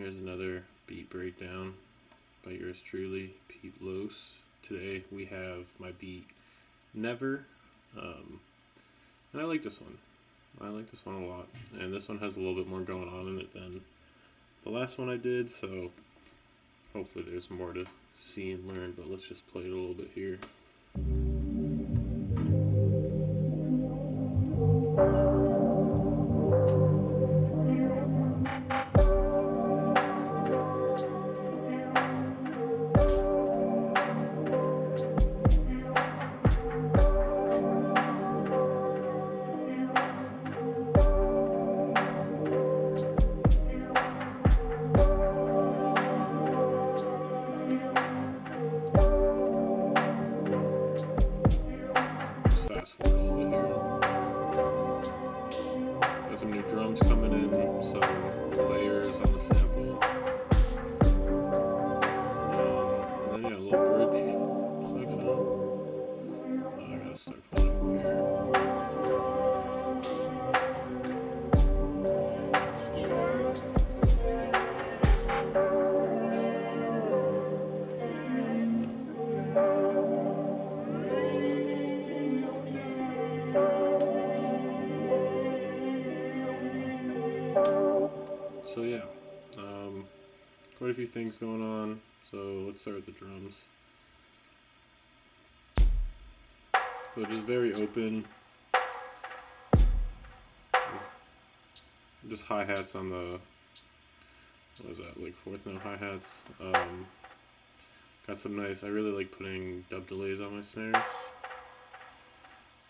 Here's another beat breakdown by yours truly, Pete Los. Today we have my beat Never, and I like this one. I like this one a lot, and this one has a little bit more going on in it than the last one I did, so hopefully there's more to see and learn, but let's just play it a little bit here. Fast forward a little bit here. Got some new drums coming in, some layers on the sample. And then, yeah, a little bridge section. I gotta start playing from here. So yeah, quite a few things going on. So let's start with the drums. So just very open. Just hi-hats on the, what is that, like fourth note hi-hats. Got some nice, I really like putting dub delays on my snares.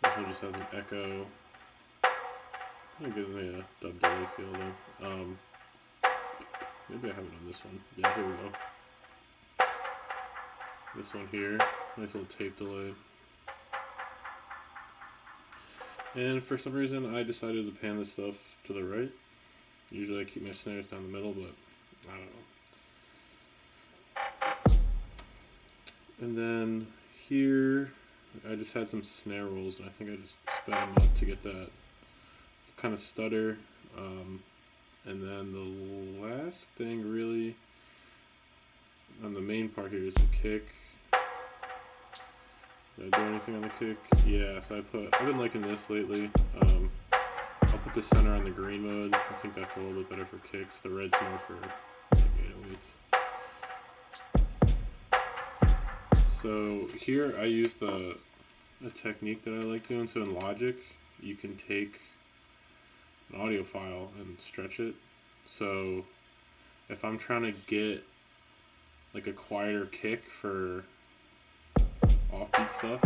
This one just has an echo. It gives me a dub delay feel though. Maybe I have it on this one. Yeah, here we go. This one here, nice little tape delay. And for some reason I decided to pan this stuff to the right. Usually I keep my snares down the middle, but I don't know. And then here I just had some snare rolls, and I think I just sped them up to get that kind of stutter. And then the last thing really on the main part here is the kick. Did I do anything on the kick? Yeah, so I've been liking this lately. I'll put the center on the green mode. I think that's a little bit better for kicks. The red's more for like 808s. So here I use a technique that I like doing. So in Logic, you can take an audio file and stretch it. So if I'm trying to get like a quieter kick for offbeat stuff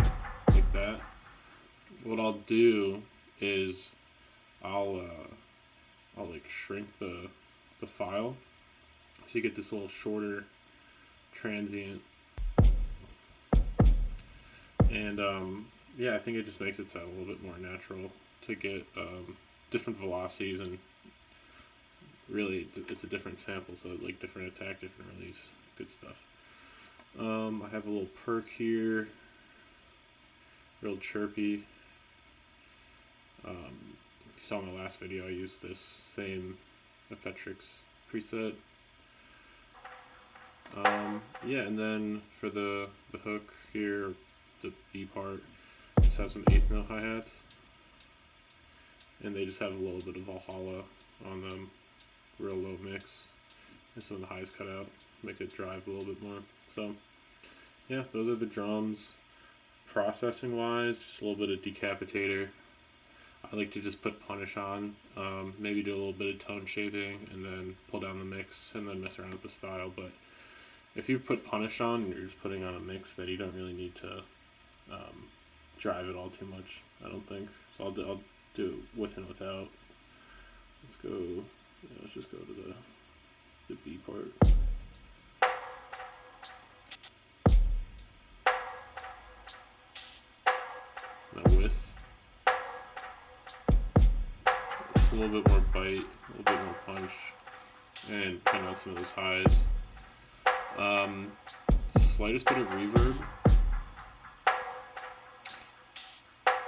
like that, what I'll do is I'll like shrink the file so you get this little shorter transient, and yeah, I think it just makes it sound a little bit more natural to get different velocities, and really it's a different sample, so like different attack, different release, good stuff. I have a little perk here, real chirpy. If you saw my last video, I used this same Effectrix preset. Yeah, and then for the hook here, the B part, just have some eighth note hi-hats. And they just have a little bit of Valhalla on them, real low mix, and some of the highs cut out, make it drive a little bit more. So yeah, those are the drums. Processing wise, just a little bit of decapitator. I like to just put punish on, maybe do a little bit of tone shaping, and then pull down the mix, and then mess around with the style. But if you put punish on, and you're just putting on a mix that you don't really need to drive it all too much, I don't think. So I'll do it with and without. Let's go. Yeah, let's just go to the B part. Now with just a little bit more bite, a little bit more punch, and turn on some of those highs. Slightest bit of reverb.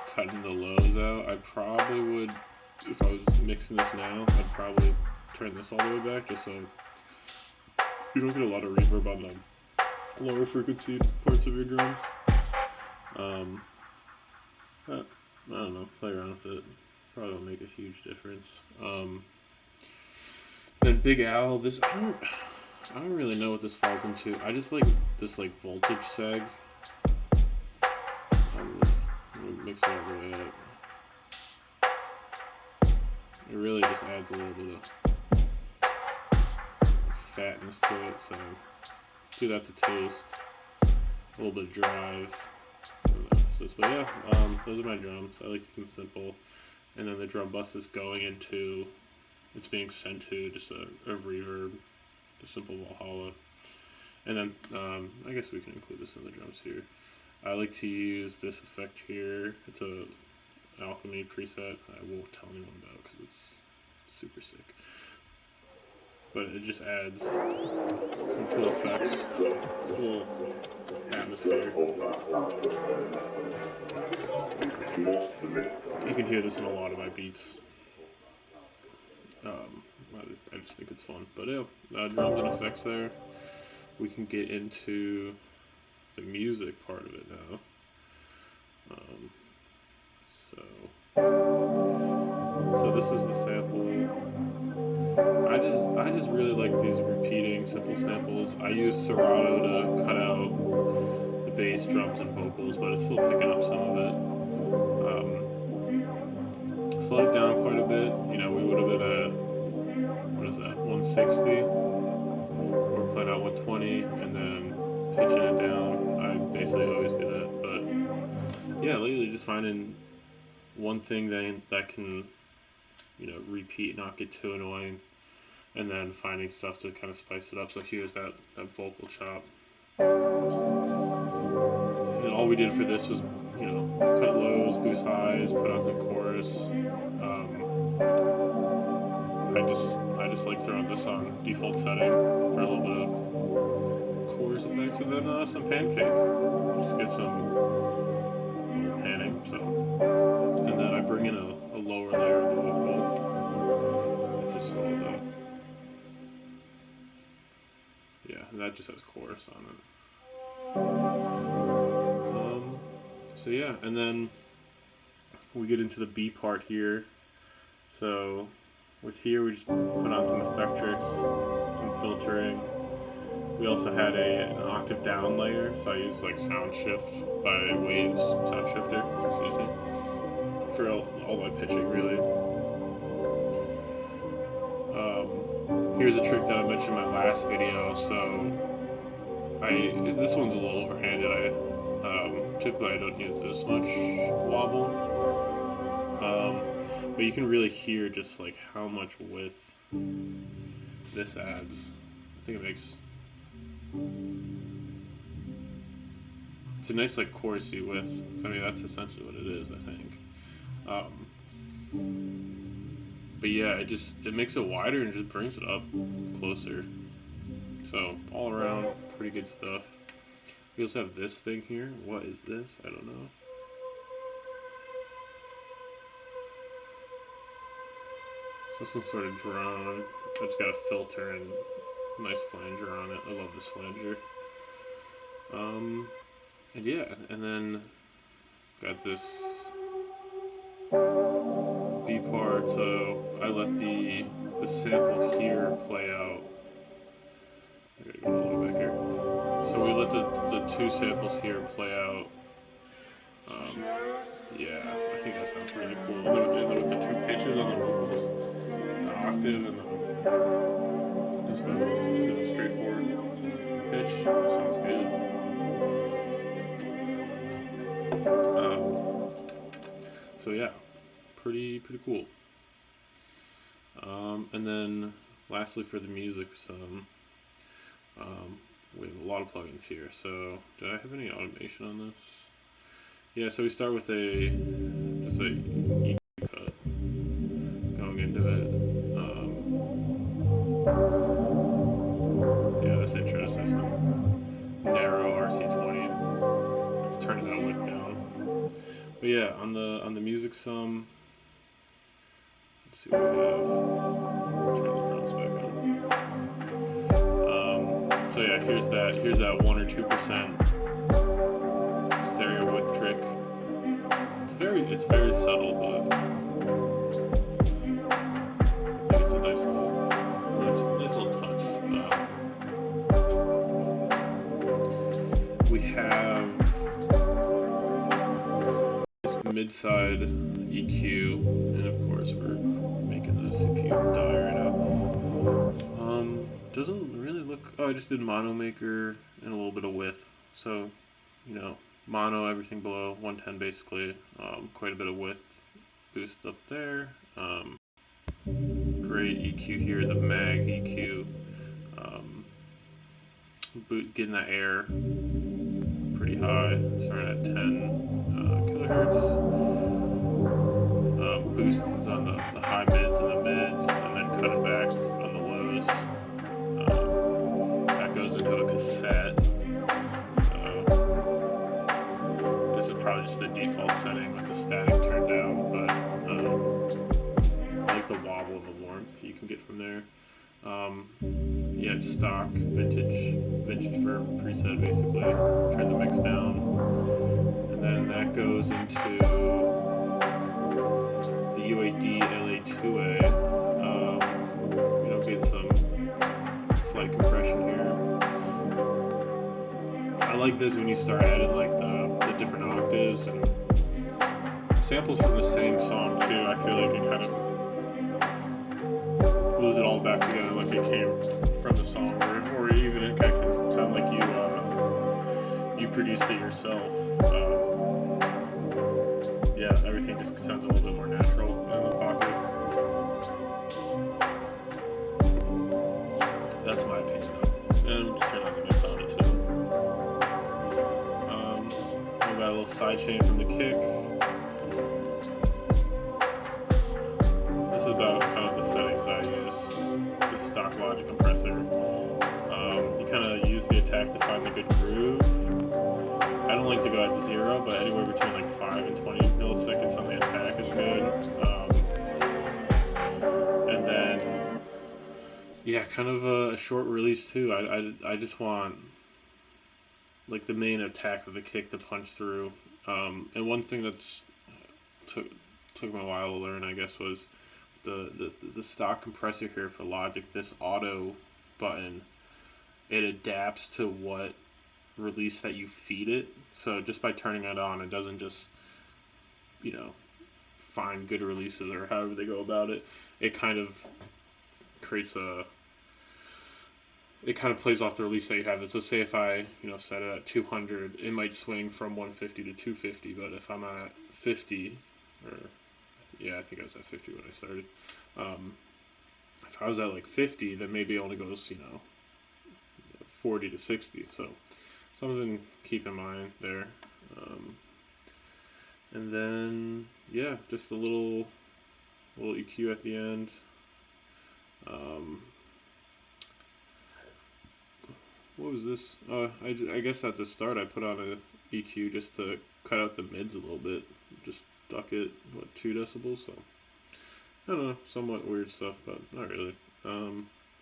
Cutting the lows out. I probably would, if I was mixing this now, I'd probably turn this all the way back just so You don't get a lot of reverb on the lower frequency parts of your drums. But I don't know, play around with it. Probably won't make a huge difference. Then Big Al, this I don't really know what this falls into. I just like this like voltage seg. Mix it all the way up. It really just adds a little bit of fatness to it, so do that to taste. A little bit of drive. But yeah, those are my drums. I like to keep them simple. And then the drum bus is going into, it's being sent to just a reverb, a simple Valhalla. And then I guess we can include this in the drums here. I like to use this effect here. It's a alchemy preset I won't tell anyone about because it's super sick. But it just adds some cool effects, cool atmosphere. You can hear this in a lot of my beats. I just think it's fun. But yeah, drums and effects there. We can get into the music part of it now. So this is the sample. I just really like these repeating simple samples. I use Serato to cut out the bass, drums, and vocals, but it's still picking up some of it. Slowed it down quite a bit. You know, we would have been at, what is that, 160. We're playing out 120, and then pitching it down. I basically always do that, but yeah, lately just finding one thing that can, you know, repeat, not get too annoying, and then finding stuff to kind of spice it up. So here's that vocal chop. And all we did for this was, you know, cut lows, boost highs, put on the chorus. I just like throwing this on default setting for a little bit of chorus effects, and then some pancake, just to get some panning. So, and then I bring in a lower layer of the vocal, just so that, yeah, and that just has chorus on it. So yeah, and then we get into the B part here. So with here we just put on some effectrics, some filtering. We also had an octave down layer, so I used like sound shift by Waves, sound shifter, excuse me, for all my pitching really. Here's a trick that I mentioned in my last video. So this one's a little overhanded. Typically I don't use this much wobble, but you can really hear just like how much width this adds. I think it makes, it's a nice like chorusy width. I mean, that's essentially what it is, I think. But yeah, it makes it wider and just brings it up closer. So all around, pretty good stuff. We also have this thing here. What is this? I don't know. So some sort of drone. I just got a filter and a nice flanger on it. I love this flanger. And yeah, and then got this B part. So I let the sample here play out. I gotta go all the way back here. So we let the two samples here play out. Yeah, I think that sounds really cool. And then with the two pitches on the vocals, the octave and just the straightforward pitch, sounds good. So yeah, pretty cool. And then lastly for the music, we have a lot of plugins here. So did I have any automation on this? Yeah, so we start with just a EQ cut going into it. Yeah, this intro just has some narrow RC20, turning that width down. But yeah, on the music sum, let's see what we have. Turn the drums back on. So yeah, here's that 1 or 2% stereo width trick. It's very subtle, but I think it's a nice little touch. We have this mid-side EQ, and of course we're making the CPU die right now. Doesn't really look. Oh, I just did mono maker and a little bit of width. So, mono everything below 110 basically. Quite a bit of width boost up there. Great EQ here, the mag EQ. Getting that air pretty high, starting at 10 kilohertz. Boosts on the high mids and the mids, and then cutting back on the lows. That goes into a cassette. So this is probably just the default setting with the static turned down, but I like the wobble and the warmth you can get from there. Stock vintage verb preset basically. Turn the mix down, and then that goes into the UAD LA2A. Get some slight compression here. I like this when you start adding like the different octaves and samples from the same song too. I feel like it kind of glues it all back together like it came from the song, or even it kind of can sound like you produced it yourself. Everything just sounds a little bit more natural in the pocket. That's my opinion though. And we'll just turn on the mix on it too. We got a little side chain from the kick. This is about kind of the settings I use. The stock Logic compressor. You kind of use the attack to find the good groove. I don't like to go at 0, but anywhere between like 5 and 20 milliseconds on the attack is good. And then, kind of a short release too. I just want like the main attack of the kick to punch through. And one thing that's took me a while to learn, I guess, was the stock compressor here for Logic. This auto button, it adapts to what release that you feed it. So just by turning it on, it doesn't just find good releases or however they go about it. It kind of creates it kind of plays off the release that you have. So say if I set it at 200, it might swing from 150 to 250, but if I'm at 50, I think I was at 50 when I started. If I was at like 50, then maybe it only goes 40 to 60. So something to keep in mind there. And then just a little EQ at the end. What was this? I guess at the start I put on a EQ just to cut out the mids a little bit. Just duck it 2 decibels. So I don't know, somewhat weird stuff, but not really.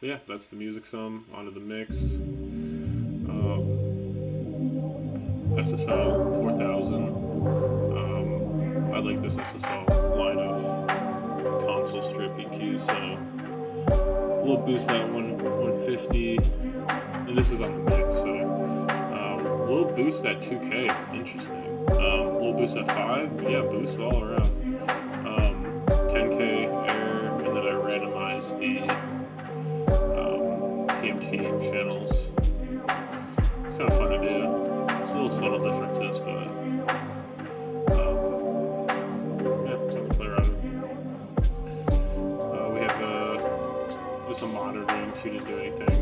That's the music sum onto the mix. SSL 4000. I like this SSL line of console strip EQ, so we'll boost that 150, and this is on the mix, so we'll boost that 2K. Interesting. We'll boost that 5. Boost all around. 10K air, and then I randomize the TMT channels. It's kind of fun to do. It's a little subtle differences, but something to play around with. We have just a monitoring cue to do anything.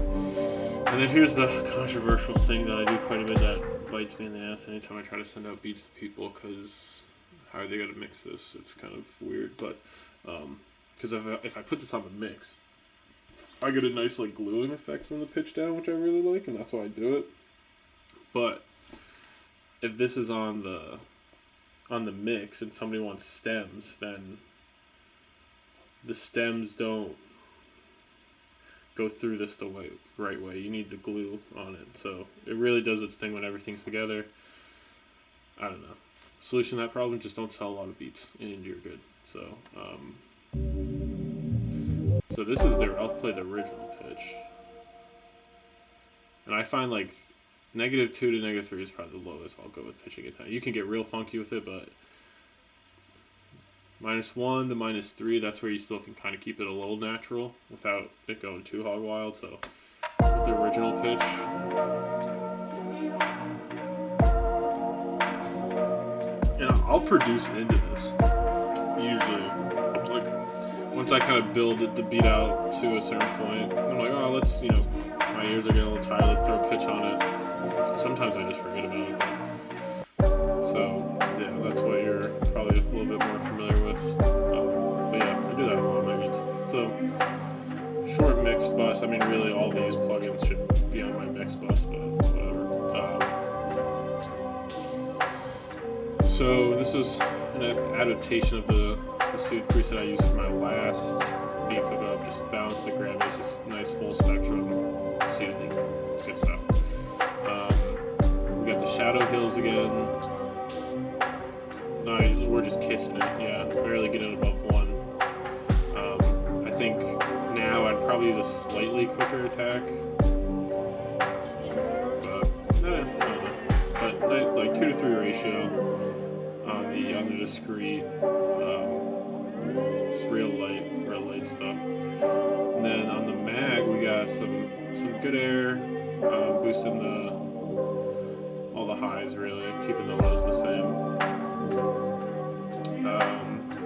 And then here's the controversial thing that I do quite a bit that bites me in the ass anytime I try to send out beats to people, because how are they going to mix this? It's kind of weird, but because if I put this on the mix, I get a nice gluing effect from the pitch down, which I really like, and that's why I do it. But if this is on the mix and somebody wants stems, then the stems don't go through this the right way. You need the glue on it. So it really does its thing when everything's together. I don't know. Solution to that problem, just don't sell a lot of beats and you're good. So, so this is I'll play the original pitch. And I find like -2 to -3 is probably the lowest I'll go with pitching it. You can get real funky with it, but -1 to -3, that's where you still can kind of keep it a little natural without it going too hog wild. So with the original pitch, and I'll produce into this usually. Like once I kind of build the beat out to a certain point, I'm like, oh, let's, my ears are getting a little tired. Let's throw a pitch on it. Sometimes I just forget about it. So yeah, that's what you're probably a little bit more familiar with. But yeah, I do that a lot of my beats. So short mix bus. I mean, really, all these plugins should be on my mix bus, but whatever. So this is an adaptation of the Soothe preset I used for my last beat cookup. Just balance the Grammys, just nice full spectrum, soothing, it's good stuff. We got the Shadow Hills again. We're just kissing it, yeah, barely getting above 1. I think now I'd probably use a slightly quicker attack, but I don't know. But like 2 to 3 ratio on the discrete, just real light stuff. And then on the mag we got some good air, boosting all the highs really, keeping the lows the same.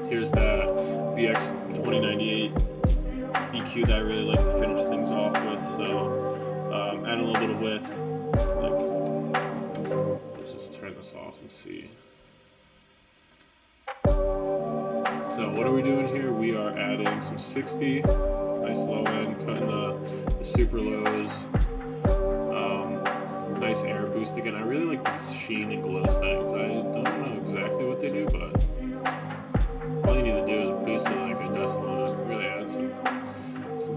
Here's that BX 2098 EQ that I really like to finish things off with. So add a little bit of width. Let's just turn this off and see. So what are we doing here? We are adding some 60, nice low end, cutting the super lows. Nice air boost again. I really like the sheen and glow settings. I don't know exactly what they do, but all you need to do is boost it like a decimal and it really adds some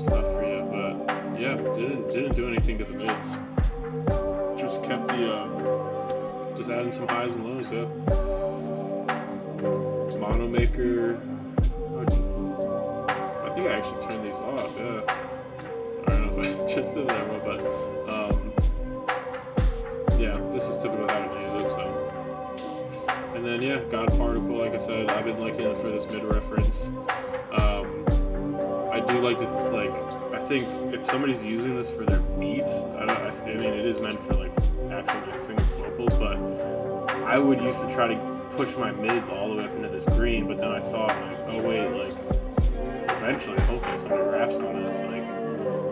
stuff for you. But yeah, didn't do anything to the mids. Just kept just adding some highs and lows. Yeah. Mono maker. I think I actually turned these off. Yeah. I don't know if I just did that one, but yeah, this is typically how to use it. So, and then yeah, God Particle. Like I said, I've been liking it for this mid reference. I do like to I think if somebody's using this for their beats, I mean, it is meant for like actual mixing with vocals, but I would used to try to push my mids all the way up into this green, but then I thought like, oh wait, like eventually, hopefully somebody raps on this, like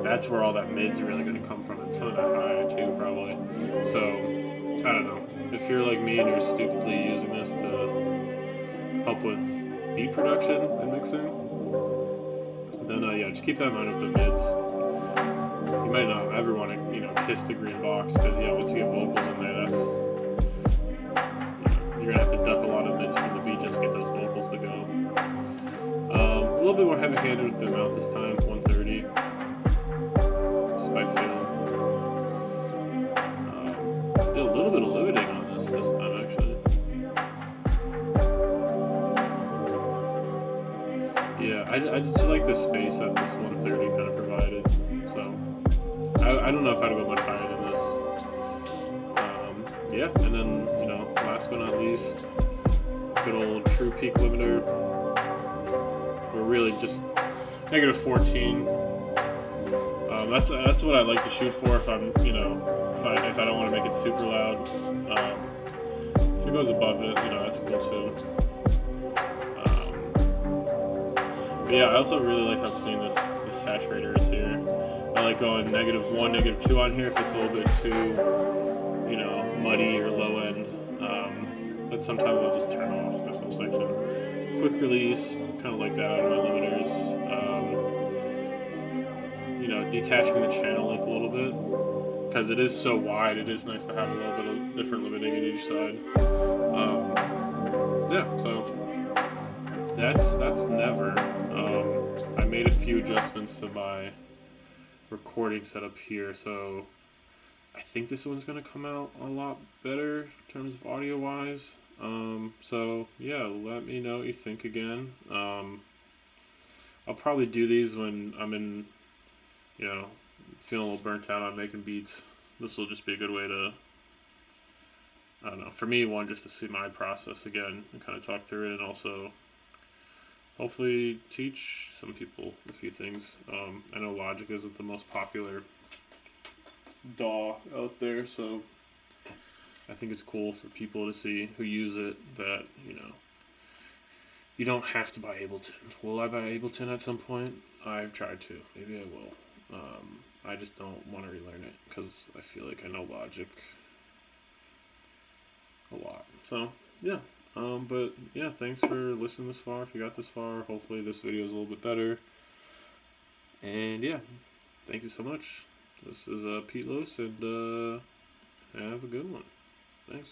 that's where all that mid's really going to come from, and some of that high too, probably. So, I don't know. If you're like me and you're stupidly using this to help with beat production and mixing, then yeah, just keep that in mind with the mids. You might not ever want to, kiss the green box, because once you get vocals in there, that's you're gonna have to duck a lot of mids from the beat just to get those vocals to go. A little bit more heavy-handed with the amount this time, 130. Just by feeling. Did a little bit of limiting on this time actually. Yeah, I just like the space that this 130 kind of provided. So I don't know if I'd go much higher than this. Yeah, and then last but not least, good old true peak limiter. We're really just -14. That's what I like to shoot for if I'm if I don't want to make it super loud. If it goes above it, that's cool too. But yeah, I also really like how clean this saturator is here. I like going -1, -2 on here if it's a little bit too, muddy or low end. But sometimes I'll just turn off this whole section. Quick release, kind of like that out of my limiters. Detaching the channel link a little bit, because it is so wide, it is nice to have a little bit of different limiting at each side. Yeah, so that's Never. I made a few adjustments to my recording setup here, so I think this one's gonna come out a lot better in terms of audio wise. So yeah, let me know what you think again. I'll probably do these when I'm in, feeling a little burnt out on making beats. This will just be a good way to, I don't know, for me, one, just to see my process again and kind of talk through it, and also hopefully teach some people a few things. I know Logic isn't the most popular DAW out there, so I think it's cool for people to see who use it that, you don't have to buy Ableton. Will I buy Ableton at some point? I've tried to. Maybe I will. I just don't want to relearn it because I feel like I know Logic a lot. So, yeah. But, yeah, thanks for listening this far. If you got this far, hopefully this video is a little bit better. And, yeah, thank you so much. This is Pete Lewis, and have a good one. Thanks.